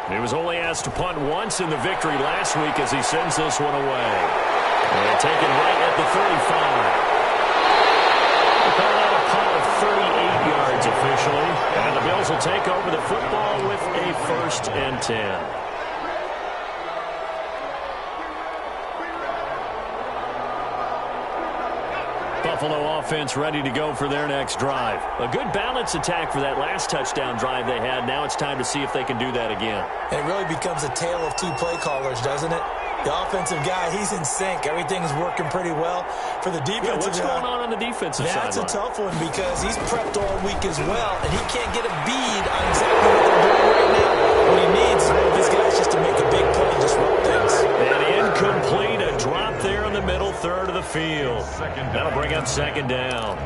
He was only asked to punt once in the victory last week as he sends this one away. And taken right at the 35. They call that a punt of 38 yards officially. And the Bills will take over the football with a 1st and 10. Buffalo offense ready to go for their next drive. A good balanced attack for that last touchdown drive they had. Now it's time to see if they can do that again. And it really becomes a tale of two play callers, doesn't it? The offensive guy, he's in sync. Everything is working pretty well. For the defensive what's going on the defensive side? That's a tough one because he's prepped all week as well, and he can't get a bead on exactly what they're doing right now. What he needs is one of his guys just to make a big play and disrupt things. And incomplete, a drop there in the middle third of the field. That'll bring up 2nd down.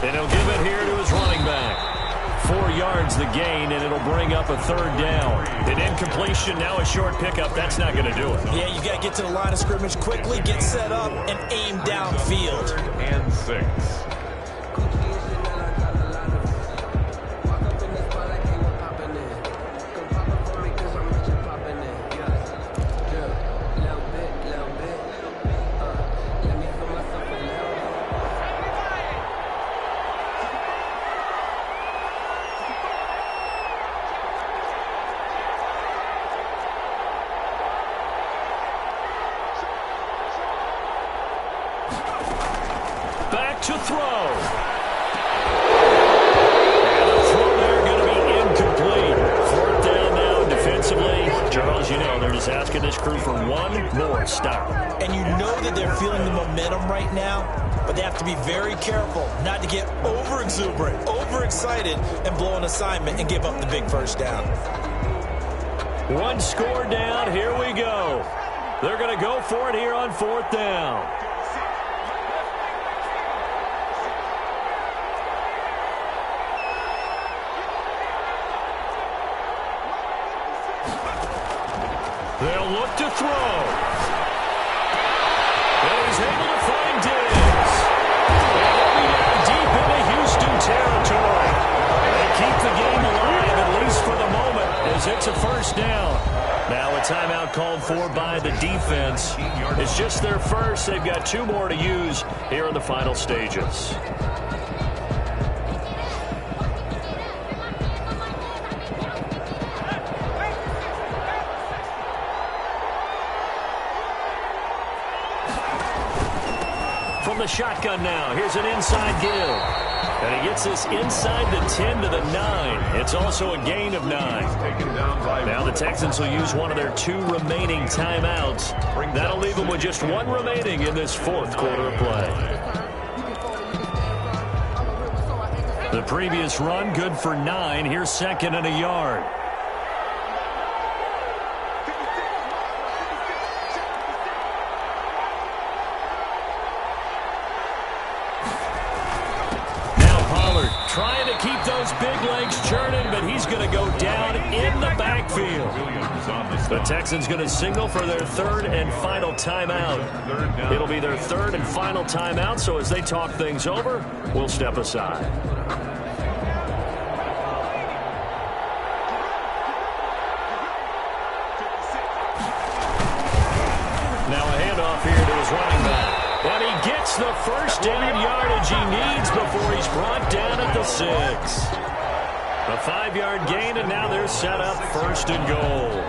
And he'll give it here to his running back. 4 yards the gain, and it'll bring up a 3rd down. An incompletion, now a short pickup. That's not going to do it. Yeah, you got to get to the line of scrimmage quickly, get set up, and aim downfield. 3rd and 6. To throw. And the throw there going to be incomplete. 4th down now defensively. Charles, you know, they're just asking this crew for one more stop. And you know that they're feeling the momentum right now, but they have to be very careful not to get over-exuberant, overexcited, and blow an assignment and give up the big 1st down. 1 score down. Here we go. They're going to go for it here on 4th down. They'll look to throw. And he's able to find Diggs. And he'll be down deep into Houston territory. They keep the game alive, at least for the moment, as it's a 1st down. Now a timeout called for by the defense. It's just their first. They've got 2 more to use here in the final stages. The shotgun now. Here's an inside give. And he gets this inside the 10 to the 9. It's also a gain of 9. Now the Texans will use one of their 2 remaining timeouts. That'll leave them with just 1 remaining in this 4th quarter of play. The previous run good for 9. Here's 2nd and a yard. Trying to keep those big legs churning, but he's going to go down in the backfield. The Texans going to signal for their 3rd and final timeout. It'll be their 3rd and final timeout, so as they talk things over, we'll step aside. Now a handoff here to his running back. And he gets the 1st down yardage he needs before he's brought down at the 6. A 5-yard gain, and now they're set up 1st and goal.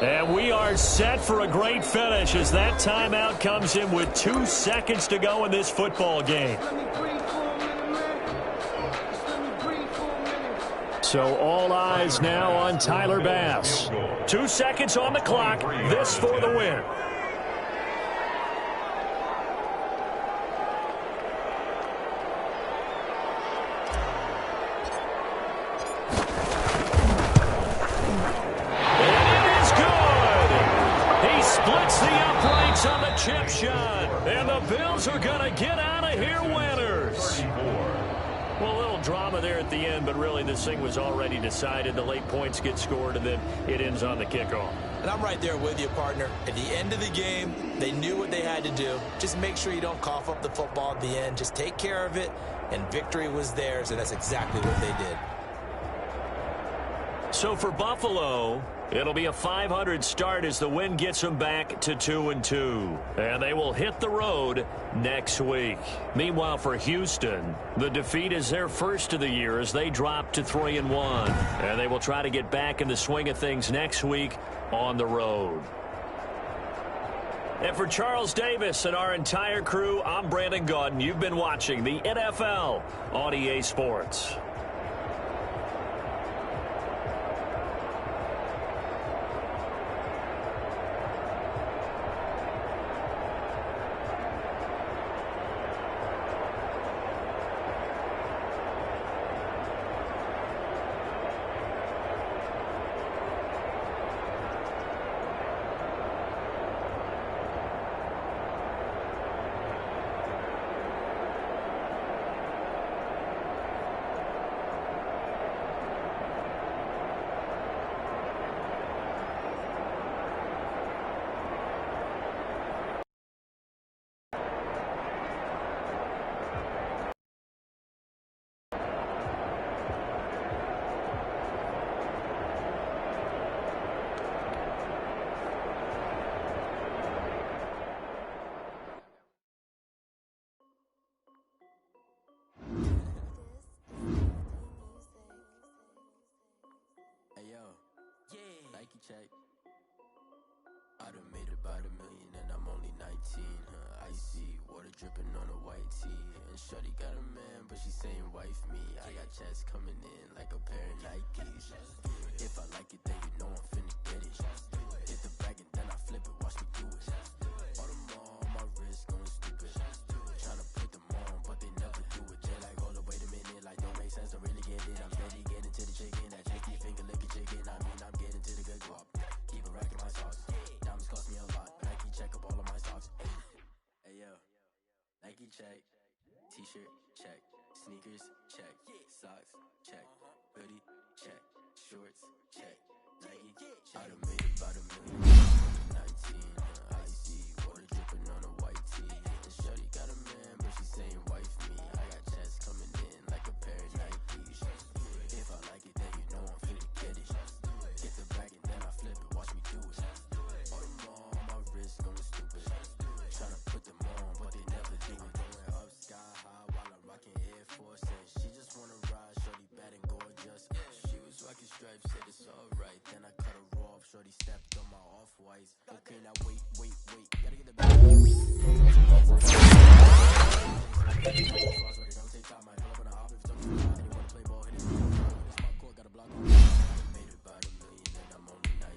And we are set for a great finish as that timeout comes in with 2 seconds to go in this football game. So all eyes now on Tyler Bass. 2 seconds on the clock. This for the win. chip shot. And the Bills are going to get out of here winners. Well, a little drama there at the end, but really this thing was already decided. The late points get scored, and then it ends on the kickoff. And I'm right there with you, partner. At the end of the game, they knew what they had to do. Just make sure you don't cough up the football at the end. Just take care of it, and victory was theirs, and that's exactly what they did. So for Buffalo, it'll be a .500 start as the win gets them back to 2-2. And they will hit the road next week. Meanwhile, for Houston, the defeat is their first of the year as they drop to 3-1. And they will try to get back in the swing of things next week on the road. And for Charles Davis and our entire crew, I'm Brandon Gaudin. You've been watching the NFL on EA Sports. Check. I done made about $1 million and I'm only 19. Icy water dripping on a white tee. And shorty got a man, but she saying wife me. I got checks coming in like a pair of Nikes. If I like it, then you know I'm finna get it. Hit the bag and then I flip it, watch me do it. All them all on my wrist going stupid. Tryna put them on, but they never do it. They like, hold up, wait a minute, like don't make sense to really get it. I'm steady getting to the chicken, that tricky finger licking chicken. I mean, I'm getting to the good guap. Keep a rack in my sauce. Diamonds cost me a lot, but Nike check up all of my stocks. Hey yo, Nike check, t-shirt check, sneakers check, socks check, hoodie check, shorts check, Nike. I done made about $1 million, 19. Icy water dripping on a white tee. And shorty got a man, but she saying wife me. I got checks coming in like a pair of Nikes. If I like it, then you know I'm finna get it. Get the bag and then I flip it, watch me do it. All them all on my wrist going stupid. Tryna put them on, but they never do it. Going up sky high while I'm rocking Air Forces. She just wanna ride, shorty bad and gorgeous. She was rocking stripes, said it's alright. Then I cut her off, shorty stepped on my off-whites. Okay, now wait, gotta get the bag. Don't take time, I pull up on a hop if it's up to the line. Anyone play ball, hit it. It's my court, got a block on. Made about $1 million and I'm only 19.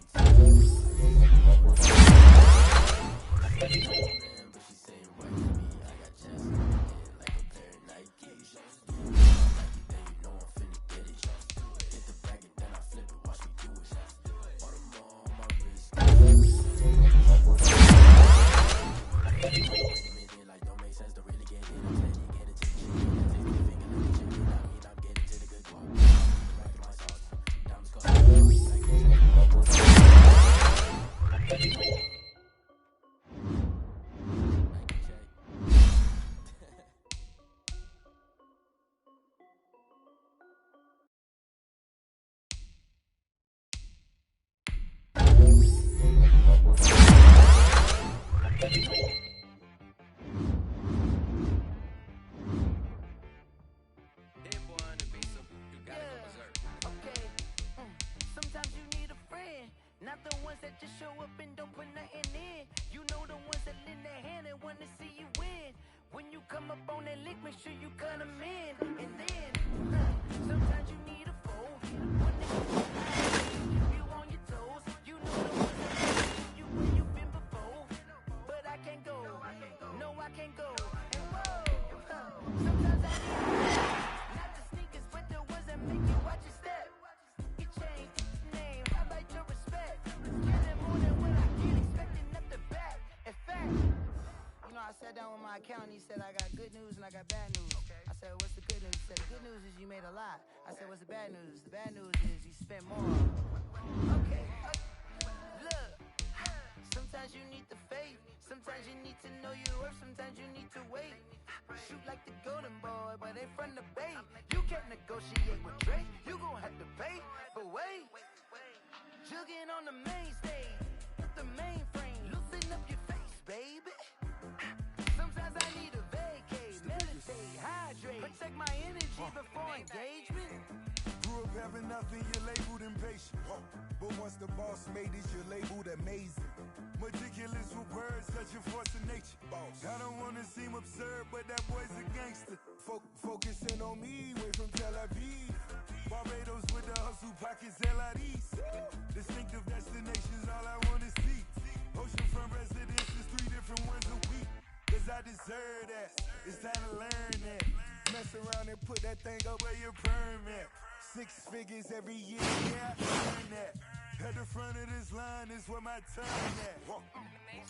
But she's saying right to me. I got checks coming in like a pair of Nikes. Then you know I'm finna get it. Hit the bag and then I flip it, watch me do it. All them all on my wrist. Like don't make sense to really get it. I'm steady getting to the chicken. Take the finger like a chicken. I mean I'm getting to the good guap. Rack in my sauce. Diamonds cost me. Sometimes you need a friend, not the ones that just show up and don't put nothing in. You know the ones that lend their hand and want to see you win. When you come up on that lick, make sure you cut them in. And then, sometimes you need a foe, one that keep you on your toes. You know the ones that see you where you've been before. But I can't go, no I can't go. And whoa, sometimes I need not the sneakers, but the ones that make you watch your step. Your chain, name, I like your respect. Getting more than what I get, expecting up the back. In fact, account and he said, I got good news and I got bad news. Okay. I said, what's the good news? He said, the good news is you made a lot. I said, what's the bad news? The bad news is you spent more. Okay. Look, sometimes you need the faith. Sometimes you need to know your worth. Sometimes you need to wait. Shoot like the golden boy, but they from the bay. You can't negotiate with Drake. You gon' have to pay. But wait, jugging on the main stage, the mainframe, loosen up your face, baby. Sometimes I need a vacate, meditate, hydrate, protect my energy before engagement. Grew up having nothing, you're labeled impatient. But once the boss made it, you're labeled amazing. Meticulous with words, such a force of nature. I don't wanna seem absurd, but that boy's a gangster. Focusing on me, way from Tel Aviv. Barbados with the hustle, pockets LIDs. Distinctive destinations, all I wanna see. Oceanfront residences, 3 different ones a week. Cause I deserve that, it's time to learn that. Mess around and put that thing up where your permit. 6 figures every year, yeah, I earn that. At the front of this line is where my turn at.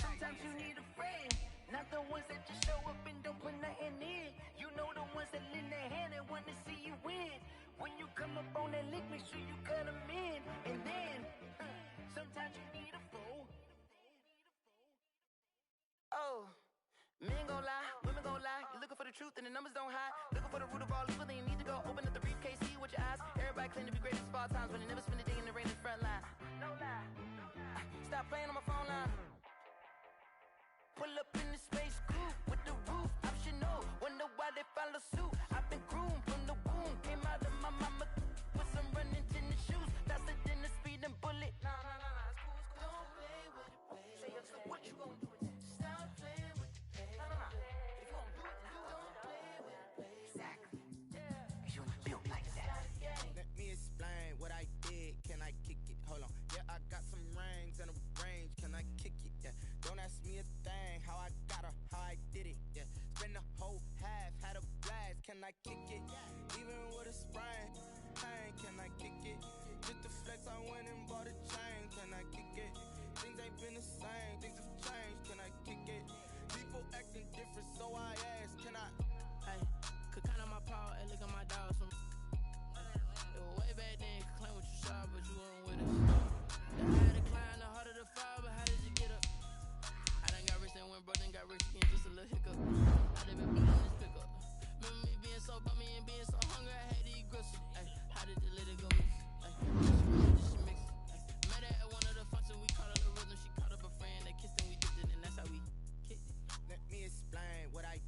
Sometimes you need a friend, not the ones that just show up and don't put nothing in. You know the ones that lend their hand and want to see you win. When you come up on that lick, make sure you cut them in. And then, sometimes you need a fool. Oh, men gon' lie, women gon' lie. You're looking for the truth and the numbers don't hide. Looking for the root of all evil, then you need to go open up the briefcase, see with your eyes. Everybody claim to be greatest of all times, but they never spend a day in the rain in the front line. No lie. Stop playing on my phone line. Pull up in the space coupe with the roof optional. Wonder why they follow suit. I've been groomed from the womb. Came out of my mama with some running tennis shoes. Faster than the speeding bullet. Nah, it's cool. Don't play with it, baby. Say yo, so what you gon' do with it? Stop playing with it, baby. Nah. If you gon' do it, then don't play with it, baby. Exactly. Yeah. Cause you built like that. Let me explain what I did. Can I kick it? Hold on. Yeah, I got some rings and a range. Can I kick it? Yeah. Don't ask me a thing. How I got her, how I did it. Yeah. Spend the whole half, had a blast. Can I kick it? Even with a sprain. Pain, can I kick it? Just the flex, I went and bought a chain. Can I kick it? Things ain't been the same. Things have changed. Can I kick it? People acting different, so I asked. Can I? Hey, could count on my paw and look at my dogs from. It was way back then, could claim what you saw, but you weren't with us. The higher the climb, the harder the fall, but how did you get up? I done got rich and went broke, then got rich again, just a little hiccup. I done been blowing this pickup. Remember me being so bummy and being so hungry, I had to eat gristle. Ay, how did the little go miss? Ay, she mix it. Met her at one of the functions, we caught her the rhythm. She caught up a friend, they kissed and we dipped it, and that's how we kicked it. Let me explain what I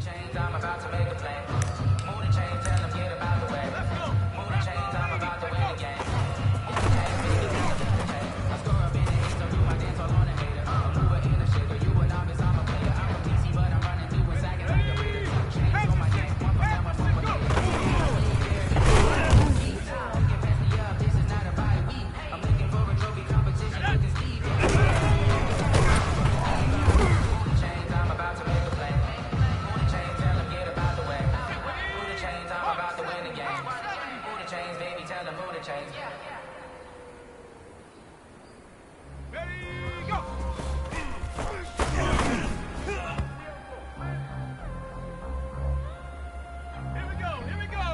chains, I'm about to make a play. Move the chains, tell them get about the way. Move the chains, I'm about to win the game. Move the chains, baby, tell them move the chains. I score up in the hits, so do my dance all on the hater. I'm mover in the shaker, you a novice, I'm a player. I'm a PC, but I'm running through and sagging like a raider. Two chains on my neck, one for them, one for later. Keep top, you can pass me up, this is not a bye week. I'm looking for a trophy competition with this deep. Move the chains, I'm about to make a play. Move the chains, tell them get about the way. Move the chains, I'm about to win the game. Move the chains, baby, tell them move the chains. Ready, go! Here we go, here we go!